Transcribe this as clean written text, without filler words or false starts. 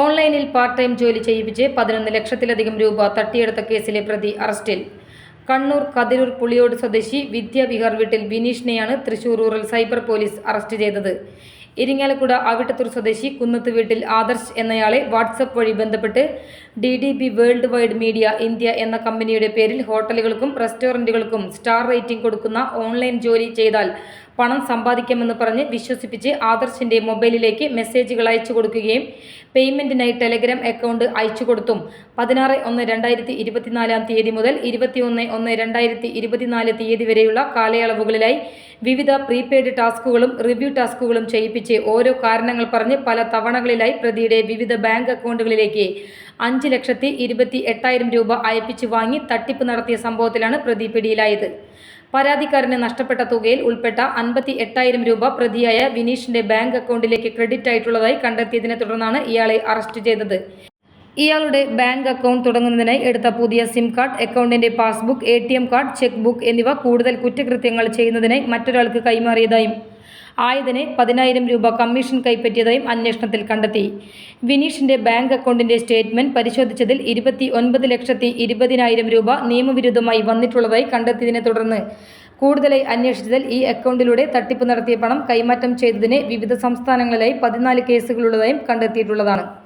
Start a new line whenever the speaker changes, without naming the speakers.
ഓൺലൈനിൽ part time ജോലി ചെയ്യിപ്പിച്ച് 11 ലക്ഷത്തിലധികം രൂപ തട്ടിയെടുത്ത കേസിലെ പ്രതി അറസ്റ്റിൽ. കണ്ണൂർ കതിരൂർ പുളിയോട് സ്വദേശി വിദ്യാവിഹാർ വീട്ടിൽ വിനീഷിനെയാണ് Thrissur rural cyber police arrest ചെയ്തത്. ഇരിങ്ങാലക്കുട അവിട്ടത്തൂർ സ്വദേശി കുന്നത്ത് വീട്ടിൽ ആദർശ് എന്നയാളെ വാട്സപ്പ് വഴി ബന്ധപ്പെട്ട് DDB world wide media India എന്ന കമ്പനിയുടെ പേരിൽ ഹോട്ടലുകൾക്കും റെസ്റ്റോറൻറ്റുകൾക്കും സ്റ്റാർ റേറ്റിംഗ് കൊടുക്കുന്ന ഓൺലൈൻ ജോലി ചെയ്താൽ പണം സമ്പാദിക്കാമെന്ന് പറഞ്ഞ് വിശ്വസിപ്പിച്ച് ആദർശിൻ്റെ മൊബൈലിലേക്ക് മെസ്സേജുകൾ അയച്ചു കൊടുക്കുകയും പേയ്മെൻറ്റിനായി ടെലഗ്രാം അക്കൗണ്ട് അയച്ചു കൊടുത്തും 16/1/2024 മുതൽ 21/1/2024 വരെയുള്ള കാലയളവുകളിലായി വിവിധ പ്രീപെയ്ഡ് ടാസ്കുകളും റിവ്യൂ ടാസ്കുകളും ചെയ്യിപ്പിച്ച് ഓരോ കാരണങ്ങൾ പറഞ്ഞ് പല തവണകളിലായി പ്രതിയുടെ വിവിധ ബാങ്ക് അക്കൗണ്ടുകളിലേക്ക് 5,28,000 രൂപ അയപ്പിച്ച് വാങ്ങി തട്ടിപ്പ് നടത്തിയ സംഭവത്തിലാണ് പ്രതി പിടിയിലായത്. പരാതിക്കാരന് നഷ്ടപ്പെട്ട തുകയിൽ ഉൾപ്പെട്ട 58,000 രൂപ പ്രതിയായ വിനീഷിന്റെ ബാങ്ക് അക്കൗണ്ടിലേക്ക് ക്രെഡിറ്റ് ആയിട്ടുള്ളതായി കണ്ടെത്തിയതിനെ തുടർന്നാണ് ഇയാളെ അറസ്റ്റ് ചെയ്തത്. ഇയാളുടെ ബാങ്ക് അക്കൗണ്ട് തുടങ്ങുന്നതിനായി എടുത്ത പുതിയ സിം കാർഡ്, അക്കൗണ്ടിന്റെ passbook, ATM card, check book എന്നിവ കൂടുതൽ കുറ്റകൃത്യങ്ങൾ ചെയ്യുന്നതിനായി മറ്റൊരാൾക്ക് കൈമാറിയതായും ആയതിന് 10,000 രൂപ കമ്മീഷൻ കൈപ്പറ്റിയതായും അന്വേഷണത്തിൽ കണ്ടെത്തി. വിനീഷിന്റെ ബാങ്ക് അക്കൗണ്ടിന്റെ സ്റ്റേറ്റ്മെന്റ് പരിശോധിച്ചതിൽ 29,20,000 രൂപ നിയമവിരുദ്ധമായി വന്നിട്ടുള്ളതായി കണ്ടെത്തിയതിനെ തുടർന്ന് കൂടുതലായി അന്വേഷിച്ചതിൽ ഈ അക്കൗണ്ടിലൂടെ തട്ടിപ്പ് നടത്തിയ പണം കൈമാറ്റം ചെയ്തതിന് വിവിധ സംസ്ഥാനങ്ങളിലായി 14 കേസുകളുള്ളതായും കണ്ടെത്തിയിട്ടുള്ളതാണ്.